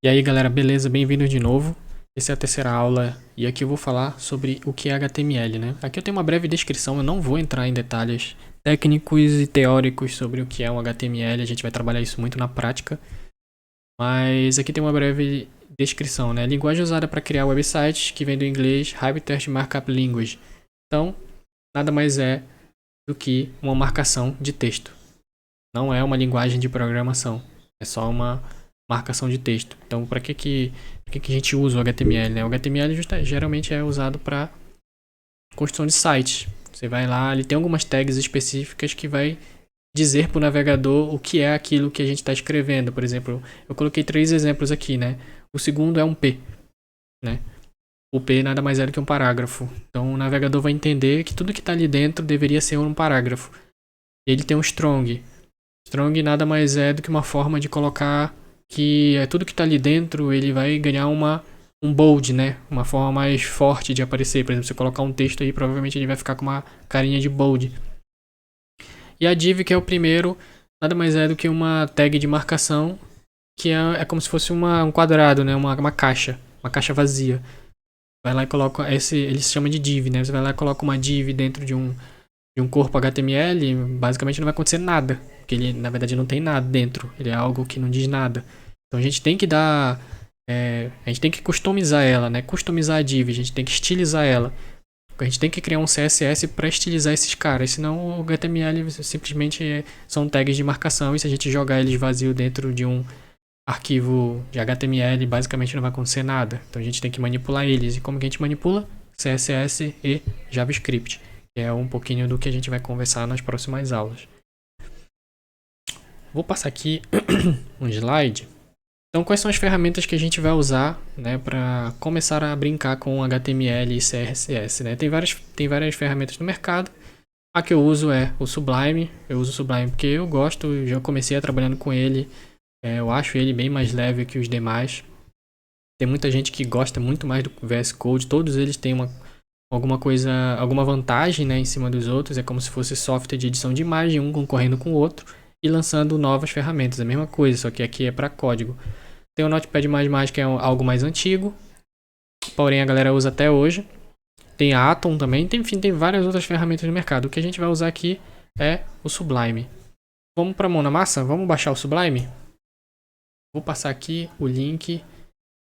E aí galera, beleza? Bem-vindos de novo. Essa é a terceira aula e aqui eu vou falar sobre o que é HTML, né? Aqui eu tenho uma breve descrição, eu não vou entrar em detalhes técnicos e teóricos sobre o que é um HTML, a gente vai trabalhar isso muito na prática. Mas aqui tem uma breve descrição, né? Linguagem usada para criar websites, que vem do inglês Hypertext Markup Language. Então, nada mais é do que uma marcação de texto. Não é uma linguagem de programação, é só uma marcação de texto. Então, para que a gente usa o HTML? Né? O HTML geralmente é usado para construção de sites. Você vai lá, ele tem algumas tags específicas que vai dizer para o navegador o que é aquilo que a gente está escrevendo. Por exemplo, eu coloquei 3 exemplos aqui, né? O segundo é um P, né? O P nada mais é do que um parágrafo. Então, o navegador vai entender que tudo que está ali dentro deveria ser um parágrafo. Ele tem um strong. Strong nada mais é do que uma forma de colocar que tudo que está ali dentro ele vai ganhar um bold, né? Uma forma mais forte de aparecer. Por exemplo, se você colocar um texto aí, provavelmente ele vai ficar com uma carinha de bold. E a div, que é o primeiro, nada mais é do que uma tag de marcação que é como se fosse um quadrado, né? Uma caixa vazia. Vai lá e coloca ele se chama de div, né? Você vai lá e coloca uma div dentro de um corpo HTML, basicamente não vai acontecer nada. Porque ele, na verdade, não tem nada dentro. Ele é algo que não diz nada. Então a gente tem que dar. A gente tem que customizar ela, né? Customizar a div, a gente tem que estilizar ela. A gente tem que criar um CSS para estilizar esses caras. Senão o HTML simplesmente são tags de marcação. E se a gente jogar eles vazio dentro de um arquivo de HTML, basicamente não vai acontecer nada. Então a gente tem que manipular eles. E como que a gente manipula? CSS e JavaScript. Que é um pouquinho do que a gente vai conversar nas próximas aulas. Vou passar aqui um slide. Então, quais são as ferramentas que a gente vai usar, né, para começar a brincar com HTML e CSS, né? Tem várias ferramentas no mercado. A que eu uso é o Sublime. Eu uso o Sublime porque eu gosto, já comecei a trabalhando com ele. Eu acho ele bem mais leve que os demais. Tem muita gente que gosta muito mais do VS Code. Todos eles têm alguma vantagem, né, em cima dos outros. É como se fosse software de edição de imagem, um concorrendo com o outro e lançando novas ferramentas. A mesma coisa, só que aqui é para código. Tem o Notepad++, que é algo mais antigo, porém a galera usa até hoje. Tem a Atom também, enfim, tem várias outras ferramentas no mercado. O que a gente vai usar aqui é o Sublime. Vamos para a mão na massa? Vamos baixar o Sublime? Vou passar aqui o link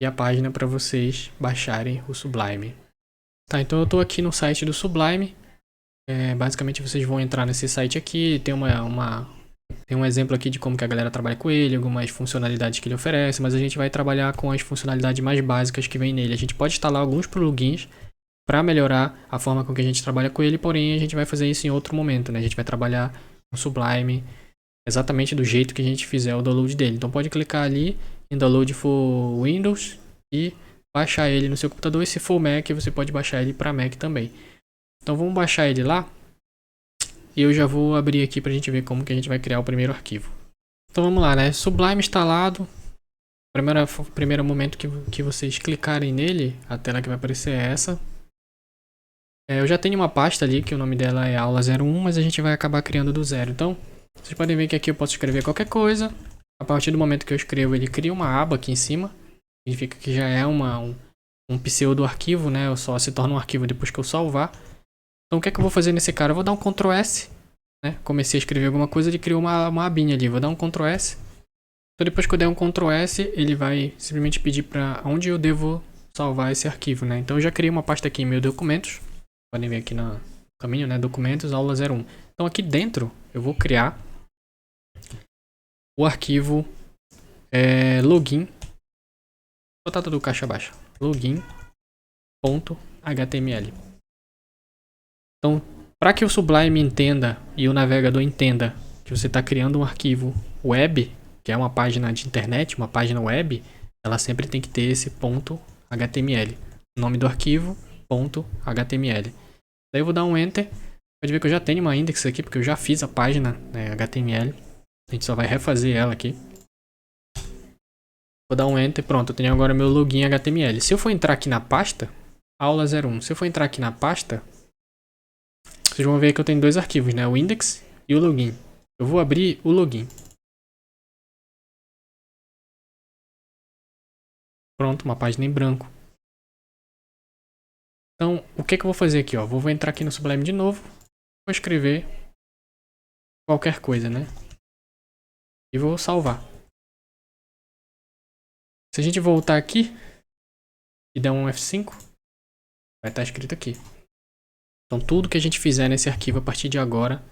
e a página para vocês baixarem o Sublime. Tá, então eu estou aqui no site do Sublime. Basicamente vocês vão entrar nesse site aqui, tem um exemplo aqui de como que a galera trabalha com ele, algumas funcionalidades que ele oferece, mas a gente vai trabalhar com as funcionalidades mais básicas que vem nele. A gente pode instalar alguns plugins para melhorar a forma com que a gente trabalha com ele, porém a gente vai fazer isso em outro momento, né? A gente vai trabalhar com o Sublime exatamente do jeito que a gente fizer o download dele. Então pode clicar ali em download for Windows e baixar ele no seu computador, e se for Mac você pode baixar ele para Mac também. Então vamos baixar ele lá. E eu já vou abrir aqui pra gente ver como que a gente vai criar o primeiro arquivo. Então vamos lá, né? Sublime instalado. Primeiro momento que vocês clicarem nele, a tela que vai aparecer é essa. Eu já tenho uma pasta ali, que o nome dela é aula 01, mas a gente vai acabar criando do zero. Então, vocês podem ver que aqui eu posso escrever qualquer coisa. A partir do momento que eu escrevo, ele cria uma aba aqui em cima. Significa que já é um pseudo arquivo, né? Só se torna um arquivo depois que eu salvar. Então o que é que eu vou fazer nesse cara? Eu vou dar um Ctrl S, né? Comecei a escrever alguma coisa, ele criou uma abinha ali. Vou dar um Ctrl S. Então depois que eu der um Ctrl S, ele vai simplesmente pedir para onde eu devo salvar esse arquivo, né? Então eu já criei uma pasta aqui em meus documentos. Podem ver aqui no caminho, né? Documentos, aula 01. Então aqui dentro eu vou criar o arquivo login. Vou botar tudo caixa baixa. Login.html. Então, para que o Sublime entenda e o navegador entenda que você está criando um arquivo web, que é uma página de internet, uma página web, ela sempre tem que ter esse ponto .html. O nome do arquivo, ponto .html. Daí eu vou dar um Enter. Pode ver que eu já tenho uma index aqui, porque eu já fiz a página, né, HTML. A gente só vai refazer ela aqui. Vou dar um Enter. Pronto, eu tenho agora meu login HTML. Se eu for entrar aqui na pasta, aula 01. Se eu for entrar aqui na pasta, vocês vão ver que eu tenho dois arquivos, né? O index e o login. Eu vou abrir o login. Pronto, uma página em branco. Então, o que eu vou fazer aqui? Ó? Vou entrar aqui no Sublime de novo. Vou escrever qualquer coisa, né? E vou salvar. Se a gente voltar aqui e der um F5, vai estar escrito aqui. Então, tudo que a gente fizer nesse arquivo a partir de agora,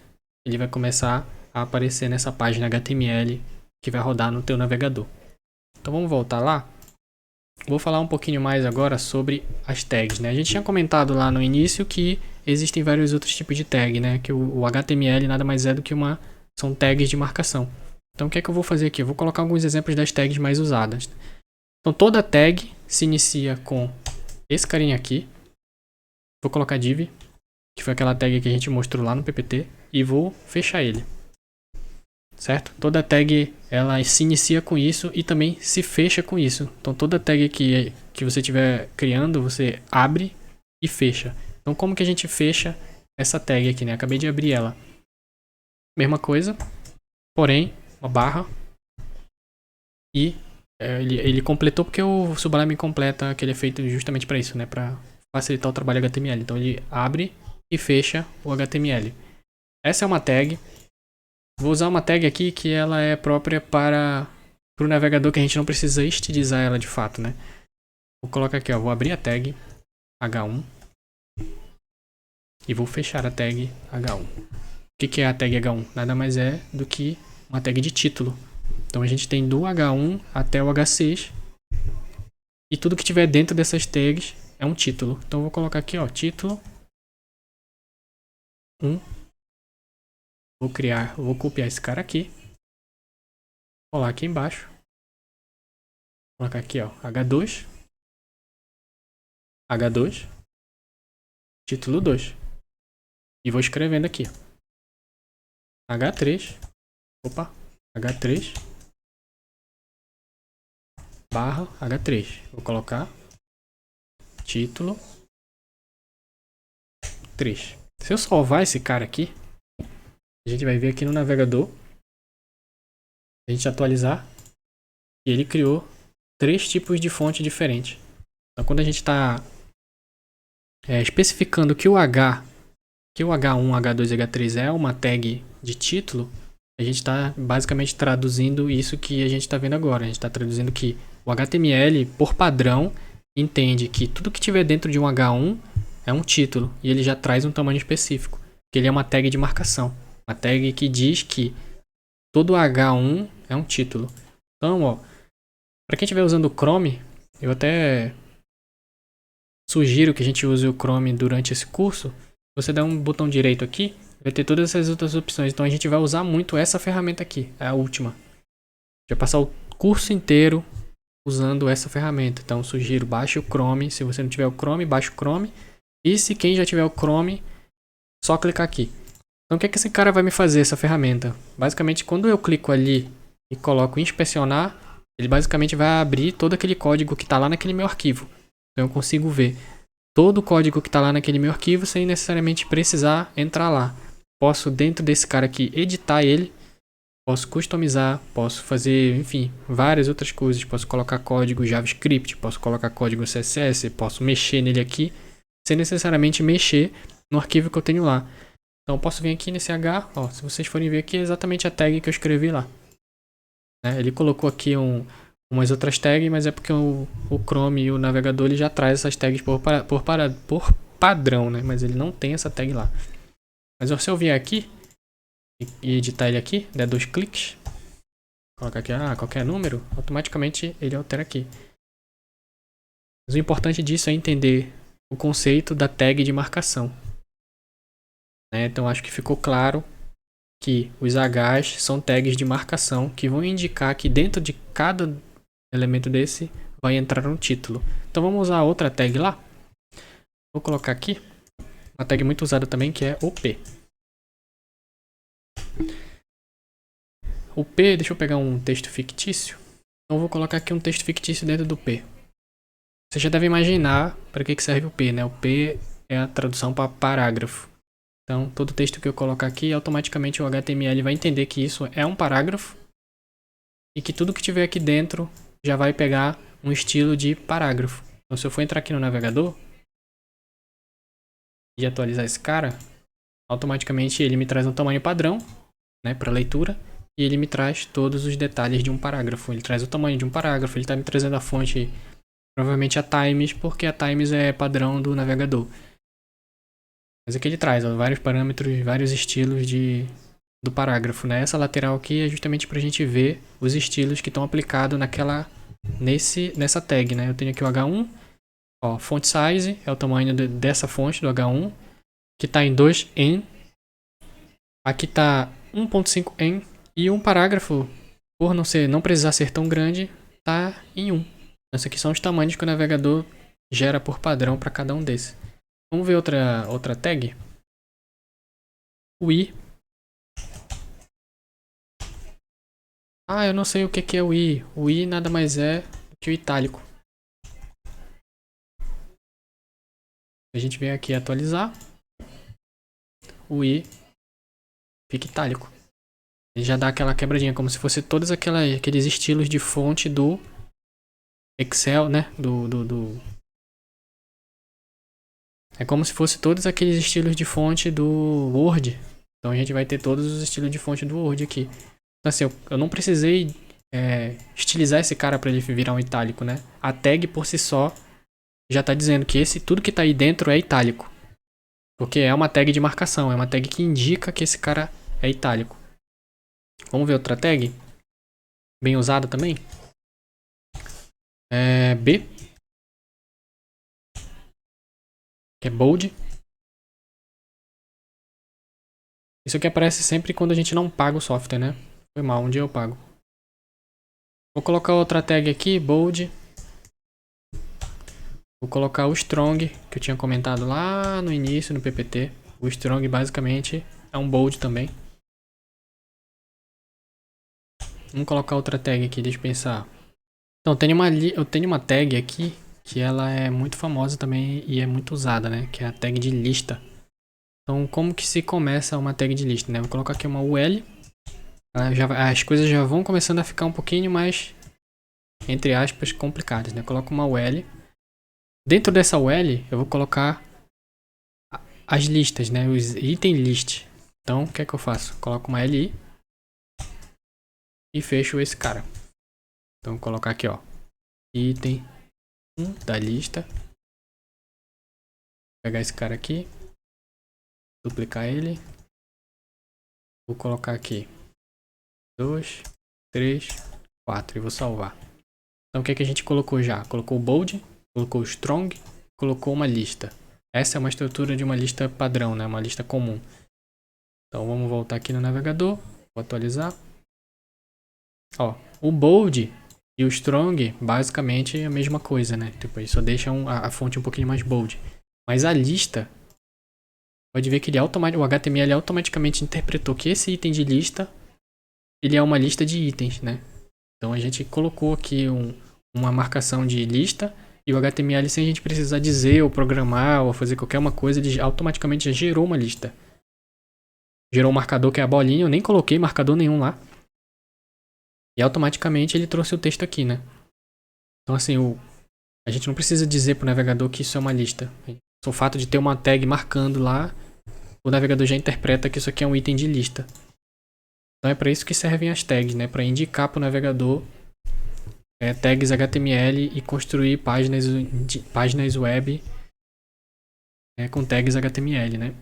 ele vai começar a aparecer nessa página HTML que vai rodar no teu navegador. Então, vamos voltar lá. Vou falar um pouquinho mais agora sobre as tags, né? A gente tinha comentado lá no início que existem vários outros tipos de tag, né? Que o HTML nada mais é do que são tags de marcação. Então, o que é que eu vou fazer aqui? Eu vou colocar alguns exemplos das tags mais usadas. Então, toda tag se inicia com esse carinha aqui. Vou colocar div, que foi aquela tag que a gente mostrou lá no PPT, e vou fechar ele. Certo? Toda tag ela se inicia com isso e também se fecha com isso. Então toda tag que você estiver criando, você abre e fecha. Então como que a gente fecha essa tag aqui, né? Acabei de abrir ela. Mesma coisa, porém, uma barra. E ele completou porque o Sublime completa, que ele é feito justamente para isso, né? Para facilitar o trabalho HTML. Então ele abre e fecha o HTML. Essa é uma tag. Vou usar uma tag aqui que ela é própria para o navegador, que a gente não precisa estilizar ela de fato, né? Vou colocar aqui, ó, vou abrir a tag H1 e vou fechar a tag H1. O que é a tag H1? Nada mais é do que uma tag de título. Então a gente tem do H1 até o H6 e tudo que tiver dentro dessas tags é um título. Então eu vou colocar aqui, ó, título 1. Vou copiar esse cara aqui. Colar aqui embaixo. Vou colocar aqui, ó, H2. H2. Título 2. E vou escrevendo aqui. H3. Opa. H3. Barra H3. Vou colocar título 3. Se eu salvar esse cara aqui, a gente vai ver aqui no navegador, a gente atualizar, e ele criou 3 tipos de fonte diferentes. Então quando a gente está especificando que o H1, H2 e H3 é uma tag de título, a gente está basicamente traduzindo isso que a gente está vendo agora. A gente está traduzindo que o HTML, por padrão, entende que tudo que tiver dentro de um H1 é um título, e ele já traz um tamanho específico, que ele é uma tag de marcação. Uma tag que diz que todo H1 é um título. Então, ó, para quem estiver usando o Chrome, eu até sugiro que a gente use o Chrome durante esse curso. Você dá um botão direito aqui, vai ter todas essas outras opções. Então a gente vai usar muito essa ferramenta aqui, é a última. Vai passar o curso inteiro usando essa ferramenta. Então sugiro, baixe o Chrome. Se você não tiver o Chrome, baixe o Chrome. E se quem já tiver o Chrome, só clicar aqui. Então o que esse cara vai me fazer, essa ferramenta? Basicamente, quando eu clico ali e coloco inspecionar, ele basicamente vai abrir todo aquele código que está lá naquele meu arquivo. Então eu consigo ver todo o código que está lá naquele meu arquivo sem necessariamente precisar entrar lá. Posso, dentro desse cara aqui, editar ele. Posso customizar, posso fazer, enfim, várias outras coisas. Posso colocar código JavaScript, posso colocar código CSS, posso mexer nele aqui, sem necessariamente mexer no arquivo que eu tenho lá. Então, posso vir aqui nesse H, ó, se vocês forem ver aqui, é exatamente a tag que eu escrevi lá. Né? Ele colocou aqui umas outras tags, mas é porque o Chrome e o navegador ele já traz essas tags por padrão, né? Mas ele não tem essa tag lá. Mas se eu vier aqui e editar ele aqui, der 2 cliques, colocar aqui qualquer número, automaticamente ele altera aqui. Mas o importante disso é entender o conceito da tag de marcação. Então acho que ficou claro que os Hs são tags de marcação que vão indicar que dentro de cada elemento desse vai entrar um título. Então vamos usar outra tag lá. Vou colocar aqui uma tag muito usada também, que é OP. O P, deixa eu pegar um texto fictício. Então vou colocar aqui um texto fictício dentro do P. Você já deve imaginar para que serve o P, né? O P é a tradução para parágrafo. Então, todo texto que eu colocar aqui, automaticamente o HTML vai entender que isso é um parágrafo e que tudo que tiver aqui dentro já vai pegar um estilo de parágrafo. Então, se eu for entrar aqui no navegador e atualizar esse cara, automaticamente ele me traz um tamanho padrão, né, para leitura, e ele me traz todos os detalhes de um parágrafo. Ele traz o tamanho de um parágrafo, ele está me trazendo a fonte, provavelmente a Times, porque a Times é padrão do navegador. Mas aqui ele traz vários parâmetros, vários estilos do parágrafo, né? Essa lateral aqui é justamente para a gente ver os estilos que estão aplicados nessa tag, né? Eu tenho aqui o H1, ó, font size é o tamanho dessa fonte do H1, que está em 2em, aqui está 1.5em, e um parágrafo, por não precisar ser tão grande, está em 1. Esses aqui são os tamanhos que o navegador gera por padrão para cada um desses. Vamos ver outra tag. O I. Ah, eu não sei o que é o I. O I nada mais é que o itálico. A gente vem aqui atualizar. O I fica itálico. Ele já dá aquela quebradinha, como se fosse todos aqueles estilos de fonte do Excel, né? É como se fosse todos aqueles estilos de fonte do Word. Então a gente vai ter todos os estilos de fonte do Word aqui. Então assim, eu não precisei estilizar esse cara para ele virar um itálico, né? A tag por si só já está dizendo que tudo que está aí dentro é itálico. Porque é uma tag de marcação, é uma tag que indica que esse cara é itálico. Vamos ver outra tag? Bem usada também? B. Que é bold. Isso aqui aparece sempre quando a gente não paga o software, né? Foi mal, um dia eu pago. Vou colocar outra tag aqui, bold. Vou colocar o strong, que eu tinha comentado lá no início, no PPT. O strong basicamente é um bold também. Vamos colocar outra tag aqui, deixa eu pensar. Então, eu tenho uma tag aqui que ela é muito famosa também e é muito usada, né? Que é a tag de lista. Então, como que se começa uma tag de lista, né? Vou colocar aqui uma UL. As coisas já vão começando a ficar um pouquinho mais, entre aspas, complicadas, né? Coloco uma UL. Dentro dessa UL, eu vou colocar as listas, né? Os item list. Então, o que é que eu faço? Coloco uma LI e fecho esse cara. Então, vou colocar aqui, ó. Item 1 da lista. Vou pegar esse cara aqui. Duplicar ele. Vou colocar aqui 2, 3, 4 e vou salvar. Então, o que é que a gente colocou já? Colocou o bold, colocou o strong, colocou uma lista. Essa é uma estrutura de uma lista padrão, né? Uma lista comum. Então, vamos voltar aqui no navegador. Vou atualizar. Ó, o bold e o strong, basicamente, é a mesma coisa, né? Tipo, aí só deixa a fonte um pouquinho mais bold. Mas a lista, pode ver que o HTML automaticamente interpretou que esse item de lista, ele é uma lista de itens, né? Então, a gente colocou aqui uma marcação de lista e o HTML, sem a gente precisar dizer ou programar ou fazer qualquer uma coisa, ele automaticamente já gerou uma lista. Gerou um marcador que é a bolinha, eu nem coloquei marcador nenhum lá. E automaticamente ele trouxe o texto aqui, né? Então assim, a gente não precisa dizer pro navegador que isso é uma lista. O fato de ter uma tag marcando lá, o navegador já interpreta que isso aqui é um item de lista. Então é para isso que servem as tags, né? Para indicar pro navegador tags HTML e construir páginas web com tags HTML, né?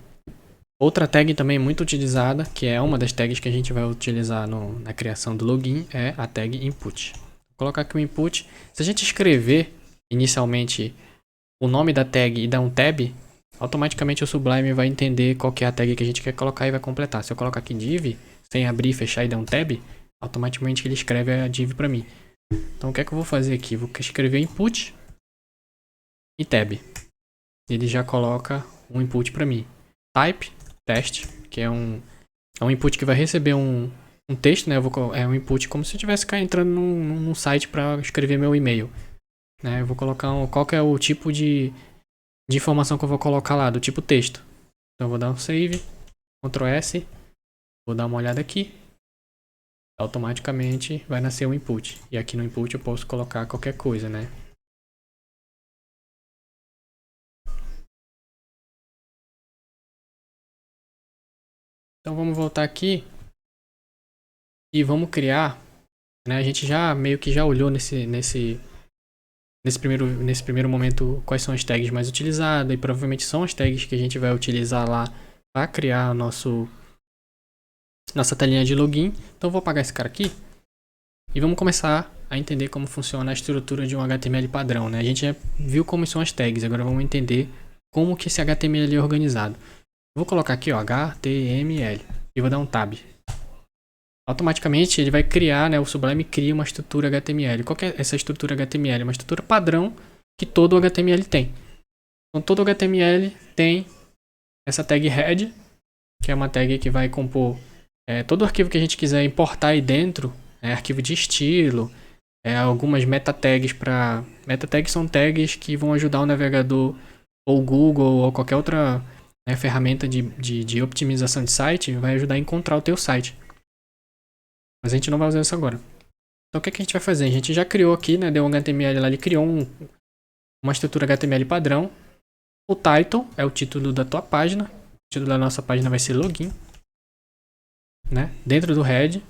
Outra tag também muito utilizada, que é uma das tags que a gente vai utilizar na criação do login, é a tag input. Vou colocar aqui o input. Se a gente escrever inicialmente o nome da tag e dar um tab, automaticamente o Sublime vai entender qual que é a tag que a gente quer colocar e vai completar. Se eu colocar aqui div, sem abrir, fechar e dar um tab, automaticamente ele escreve a div para mim. Então o que é que eu vou fazer aqui? Vou escrever input e tab. Ele já coloca um input para mim. Type teste, que é um input que vai receber um texto, né? É um input como se eu estivesse entrando num site para escrever meu e-mail, né? Eu vou colocar qual que é o tipo de informação que eu vou colocar lá, do tipo texto. Então eu vou dar um save, Ctrl S, vou dar uma olhada aqui. Automaticamente vai nascer o input. E aqui no input eu posso colocar qualquer coisa, né? Então vamos voltar aqui e vamos criar, né? A gente já meio que já olhou nesse primeiro momento quais são as tags mais utilizadas e provavelmente são as tags que a gente vai utilizar lá para criar nossa telinha de login. Então vou apagar esse cara aqui e vamos começar a entender como funciona a estrutura de um HTML padrão, né? A gente já viu como são as tags, agora vamos entender como que esse HTML é organizado. Vou colocar aqui, ó, HTML e vou dar um tab. Automaticamente ele vai criar, né, o Sublime cria uma estrutura HTML. Qual que é essa estrutura HTML? É uma estrutura padrão que todo HTML tem. Então todo HTML tem essa tag head, que é uma tag que vai compor todo arquivo que a gente quiser importar aí dentro, arquivo de estilo, algumas meta tags para... Meta tags são tags que vão ajudar o navegador ou o Google ou qualquer outra ferramenta de optimização de site, vai ajudar a encontrar o teu site. Mas a gente não vai usar isso agora. Então o que a gente vai fazer? A gente já criou aqui, né? Deu um HTML lá, ele criou uma estrutura HTML padrão. O title é o título da tua página. O título da nossa página vai ser login, né? Dentro do head.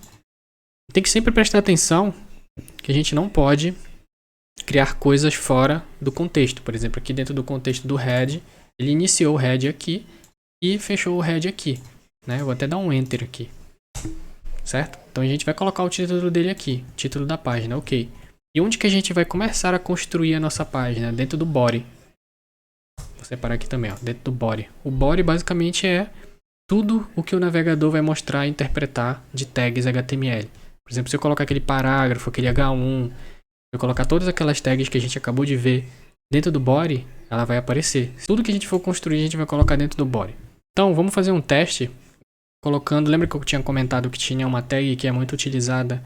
Tem que sempre prestar atenção que a gente não pode criar coisas fora do contexto. Por exemplo, aqui dentro do contexto do head, ele iniciou o head aqui e fechou o head aqui, né? Eu vou até dar um enter aqui. Certo? Então a gente vai colocar o título dele aqui, título da página, ok. E onde que a gente vai começar a construir a nossa página? Dentro do body. Vou separar aqui também, ó, dentro do body. O body basicamente é tudo o que o navegador vai mostrar e interpretar de tags HTML. Por exemplo, se eu colocar aquele parágrafo, aquele H1, se eu colocar todas aquelas tags que a gente acabou de ver dentro do body, ela vai aparecer. Tudo que a gente for construir, a gente vai colocar dentro do body. Então, vamos fazer um teste colocando, lembra que eu tinha comentado que tinha uma tag que é muito utilizada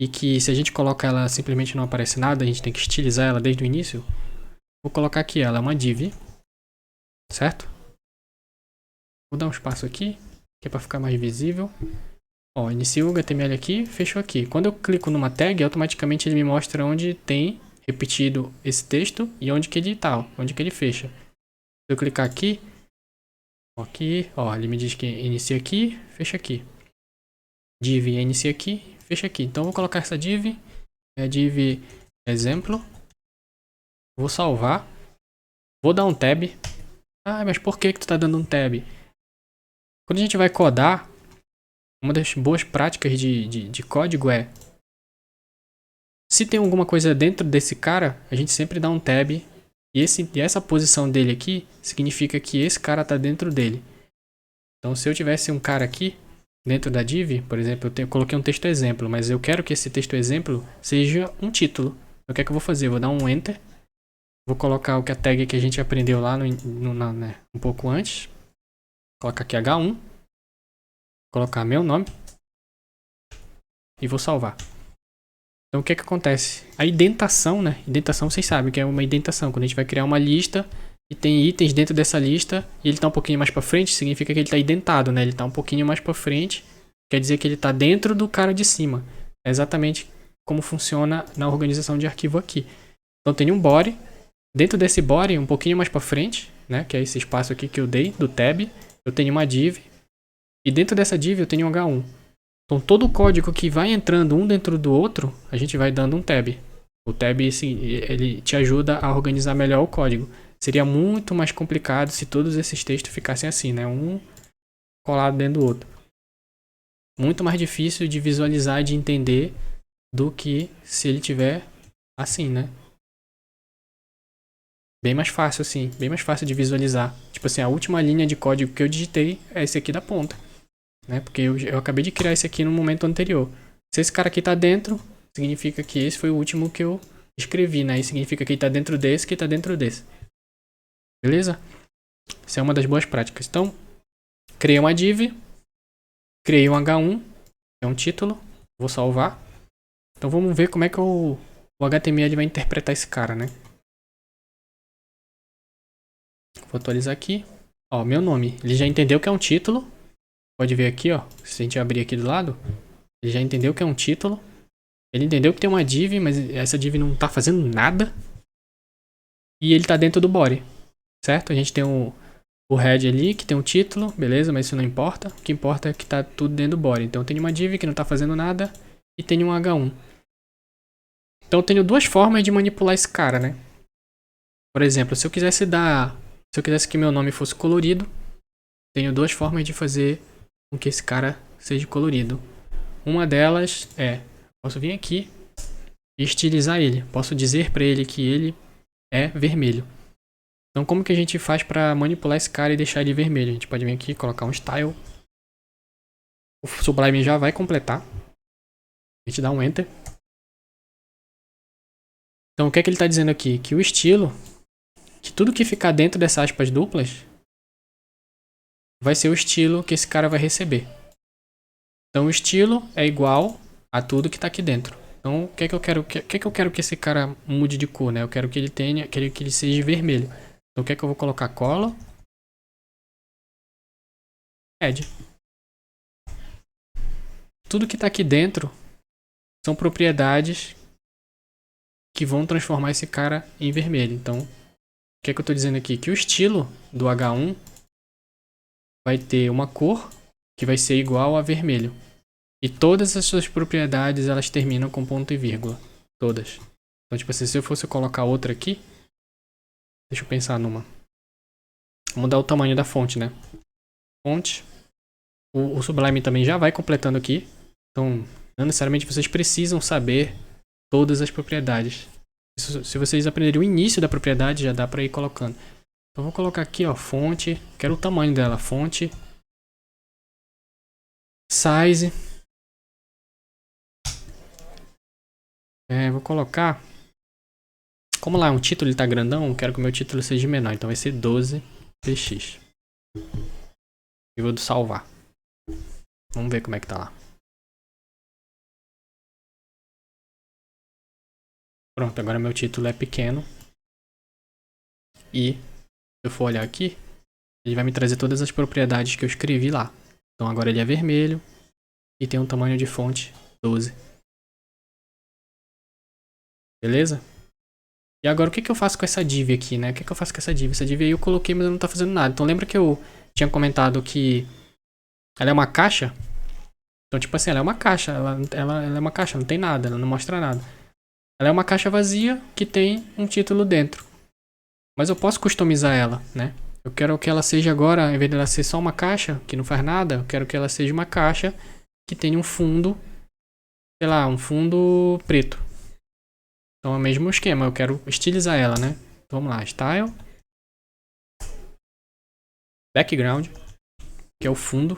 e que se a gente coloca ela simplesmente não aparece nada, a gente tem que estilizar ela desde o início? Vou colocar aqui ela, é uma div, certo? Vou dar um espaço aqui, que é para ficar mais visível. Ó, iniciou o HTML aqui, fechou aqui. Quando eu clico numa tag, automaticamente ele me mostra onde tem repetido esse texto e onde que ele tá, onde que ele fecha. Se eu clicar aqui, ó, ele me diz que inicia aqui, fecha aqui. Div inicia aqui, fecha aqui. Então eu vou colocar essa div, div exemplo. Vou salvar. Vou dar um tab. Ah, mas por que tu tá dando um tab? Quando a gente vai codar, uma das boas práticas de código é, se tem alguma coisa dentro desse cara, a gente sempre dá um tab. E essa posição dele aqui significa que esse cara está dentro dele. Então, se eu tivesse um cara aqui dentro da div, por exemplo, eu coloquei um texto exemplo, mas eu quero que esse texto exemplo seja um título. Então, o que é que eu vou fazer? Eu vou dar um enter. Vou colocar a tag que a gente aprendeu lá um pouco antes. Vou colocar aqui H1. Vou colocar meu nome. E vou salvar. Então o que acontece? A indentação, né? Indentação vocês sabem que é uma indentação. Quando a gente vai criar uma lista e tem itens dentro dessa lista e ele está um pouquinho mais para frente, significa que ele está indentado, né? Ele está um pouquinho mais para frente, quer dizer que ele está dentro do cara de cima. É exatamente como funciona na organização de arquivo aqui. Então tem um body. Dentro desse body, um pouquinho mais para frente, né? Que é esse espaço aqui que eu dei, do tab. Eu tenho uma div. E dentro dessa div eu tenho um H1. Então, todo o código que vai entrando um dentro do outro, a gente vai dando um tab. O tab, sim, ele te ajuda a organizar melhor o código. Seria muito mais complicado se todos esses textos ficassem assim, né? Um colado dentro do outro. Muito mais difícil de visualizar e de entender do que se ele tiver assim, né? Bem mais fácil assim, bem mais fácil de visualizar. Tipo assim, a última linha de código que eu digitei é esse aqui da ponta. Né? Porque eu acabei de criar esse aqui no momento anterior. Se esse cara aqui tá dentro, significa que esse foi o último que eu escrevi, né? E significa que ele tá dentro desse, que tá dentro desse. Beleza? Isso é uma das boas práticas. Então, criei uma div, criei um H1, é um título, vou salvar. Então vamos ver como é que o HTML vai interpretar esse cara, né? Vou atualizar aqui. Ó, meu nome. Ele já entendeu que é um título. Pode ver aqui, ó. Se a gente abrir aqui do lado, Ele já entendeu que é um título. Ele entendeu que tem uma div, mas essa div não tá fazendo nada. E ele tá dentro do body, certo? A gente tem o head ali, que tem um título, beleza, mas isso não importa. O que importa é que tá tudo dentro do body. Então eu tenho uma div que não tá fazendo nada e tenho um H1. Então eu tenho duas formas de manipular esse cara, né? Por exemplo, se eu quisesse que meu nome fosse colorido, tenho duas formas de fazer com que esse cara seja colorido. Uma delas é, posso vir aqui e estilizar ele. Posso dizer para ele que ele é vermelho. Então como que a gente faz para manipular esse cara e deixar ele vermelho? A gente pode vir aqui, colocar um style. O Sublime já vai completar. A gente dá um enter. Então o que é que ele está dizendo aqui? Que o estilo, que tudo que ficar dentro dessas aspas duplas vai ser o estilo que esse cara vai receber. Então o estilo é igual a tudo que está aqui dentro. Então o que é que eu quero que esse cara mude de cor, né? Eu quero que ele tenha, que ele seja vermelho. Então o que é que eu vou colocar? Color red. Tudo que está aqui dentro são propriedades que vão transformar esse cara em vermelho. Então o que é que eu estou dizendo aqui? Que o estilo do H1 vai ter uma cor que vai ser igual a vermelho. E todas as suas propriedades, elas terminam com ponto e vírgula. Todas. Então, tipo assim, se eu fosse colocar outra aqui... Deixa eu pensar numa. Vou mudar o tamanho da fonte, né? Fonte. O Sublime também já vai completando aqui. Então, não necessariamente vocês precisam saber todas as propriedades. Se vocês aprenderem o início da propriedade, já dá pra ir colocando. Então, vou colocar aqui, ó, fonte. Quero o tamanho dela. Fonte. Size. Vou colocar... Como lá é um título, ele tá grandão, eu quero que o meu título seja menor. Então vai ser 12px. E vou salvar. Vamos ver como é que tá lá. Pronto, agora meu título é pequeno. E se eu for olhar aqui, ele vai me trazer todas as propriedades que eu escrevi lá. Então agora ele é vermelho e tem um tamanho de fonte 12. Beleza? E agora o que eu faço com essa div aqui, né? O que eu faço com essa div? Essa div aí eu coloquei, mas ela não tá fazendo nada. Então lembra que eu tinha comentado que ela é uma caixa? Então tipo assim, ela é uma caixa. Ela é uma caixa, não tem nada, ela não mostra nada. Ela é uma caixa vazia que tem um título dentro. Mas eu posso customizar ela, né? Eu quero que ela seja agora, ao invés de ela ser só uma caixa, que não faz nada, eu quero que ela seja uma caixa que tenha um fundo, sei lá, um fundo preto. Então é o mesmo esquema, eu quero estilizar ela, né? Então, vamos lá, style. Background, que é o fundo.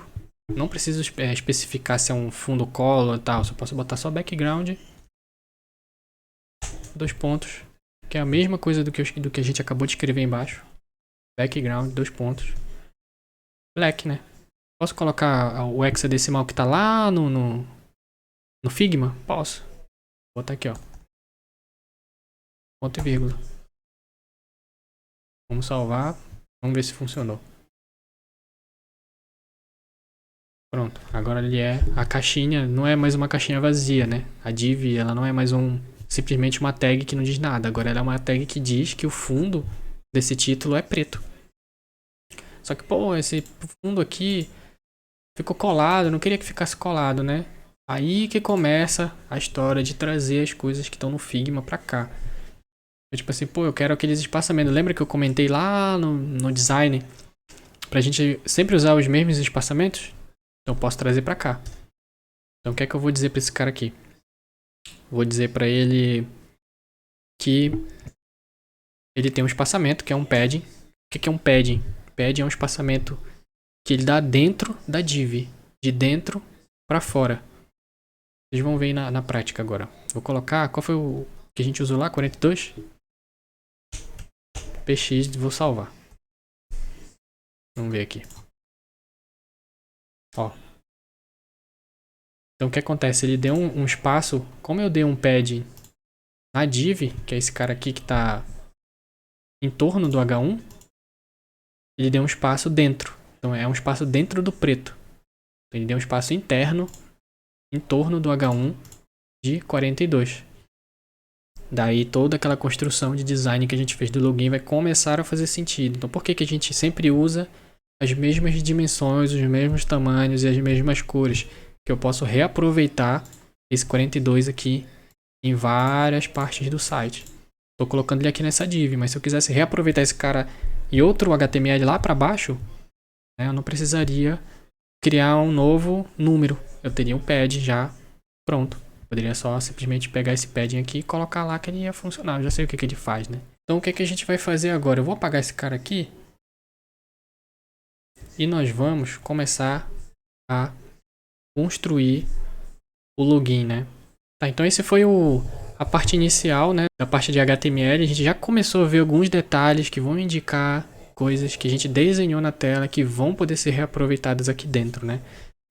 Não preciso especificar se é um fundo color e tal, só posso botar só background. 2 pontos, que é a mesma coisa do que a gente acabou de escrever embaixo. Background, 2 pontos. Black, né? Posso colocar o hexadecimal que tá lá no Figma? Posso. Vou botar aqui, ó. Ponto e vírgula. Vamos salvar. Vamos ver se funcionou. Pronto. Agora ele é a caixinha. Não é mais uma caixinha vazia, né? A div, ela não é mais simplesmente uma tag que não diz nada. Agora ela é uma tag que diz que o fundo desse título é preto. Só que, pô, esse fundo aqui ficou colado. Eu não queria que ficasse colado, né? Aí que começa a história de trazer as coisas que estão no Figma pra cá. Eu, tipo assim, pô, eu quero aqueles espaçamentos. Lembra que eu comentei lá no design pra gente sempre usar os mesmos espaçamentos? Então eu posso trazer pra cá. Então o que é que eu vou dizer pra esse cara aqui? Vou dizer pra ele que ele tem um espaçamento, que é um padding. O que é um padding? Padding é um espaçamento que ele dá dentro da div. De dentro pra fora. Vocês vão ver aí na prática agora. Vou colocar... Qual foi o que a gente usou lá? 42? PX, vou salvar. Vamos ver aqui. Ó. Então o que acontece? Ele deu um espaço. Como eu dei um padding na div, que é esse cara aqui que está em torno do H1, ele deu um espaço dentro. Então é um espaço dentro do preto. Então, ele deu um espaço interno em torno do H1 de 42. Daí toda aquela construção de design que a gente fez do login vai começar a fazer sentido. Então por que que a gente sempre usa as mesmas dimensões, os mesmos tamanhos e as mesmas cores? Que eu posso reaproveitar esse 42 aqui em várias partes do site. Estou colocando ele aqui nessa div, mas se eu quisesse reaproveitar esse cara e outro HTML lá para baixo, né, eu não precisaria criar um novo número. Eu teria um pad já pronto. Poderia só simplesmente pegar esse padding aqui e colocar lá que ele ia funcionar. Eu já sei o que, que ele faz, né? Então o que, que a gente vai fazer agora? Eu vou apagar esse cara aqui e nós vamos começar a construir o login, né? Tá, então esse foi a parte inicial, né? Da parte de HTML. A gente já começou a ver alguns detalhes que vão indicar coisas que a gente desenhou na tela que vão poder ser reaproveitadas aqui dentro, né?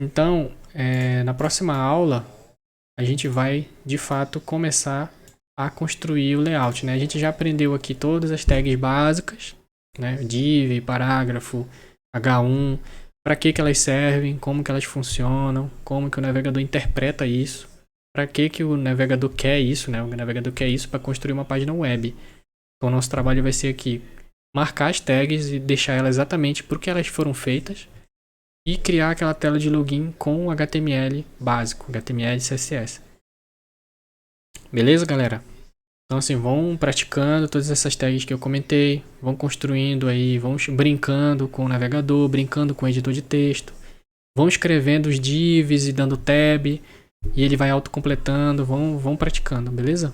Então, na próxima aula, a gente vai, de fato, começar a construir o layout, né? A gente já aprendeu aqui todas as tags básicas, né? Div, parágrafo, H1, para que elas servem, como que elas funcionam, como que o navegador interpreta isso, para que o navegador quer isso, né? O navegador quer isso para construir uma página web. Então, o nosso trabalho vai ser aqui marcar as tags e deixar elas exatamente por que elas foram feitas e criar aquela tela de login com o HTML básico, HTML e CSS. Beleza, galera? Então assim, vão praticando todas essas tags que eu comentei, vão construindo aí, vão brincando com o navegador, brincando com o editor de texto, vão escrevendo os divs e dando tab, e ele vai autocompletando, vão praticando, beleza?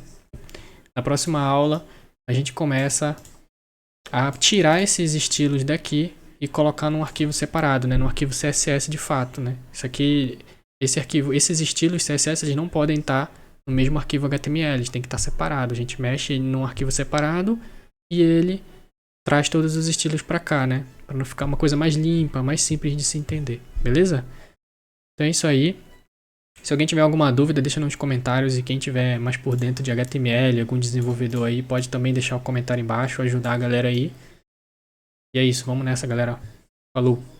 Na próxima aula, a gente começa a tirar esses estilos daqui e colocar num arquivo separado, né? Num arquivo CSS de fato, né? Isso aqui, esses estilos CSS eles não podem estar no mesmo arquivo HTML, eles têm que estar separados. A gente mexe num arquivo separado e ele traz todos os estilos para cá, né? Para não ficar uma coisa mais limpa, mais simples de se entender, beleza? Então é isso aí. Se alguém tiver alguma dúvida, deixa nos comentários, e quem tiver mais por dentro de HTML, algum desenvolvedor aí, pode também deixar o comentário embaixo, ajudar a galera aí. E é isso, vamos nessa, galera. Falou!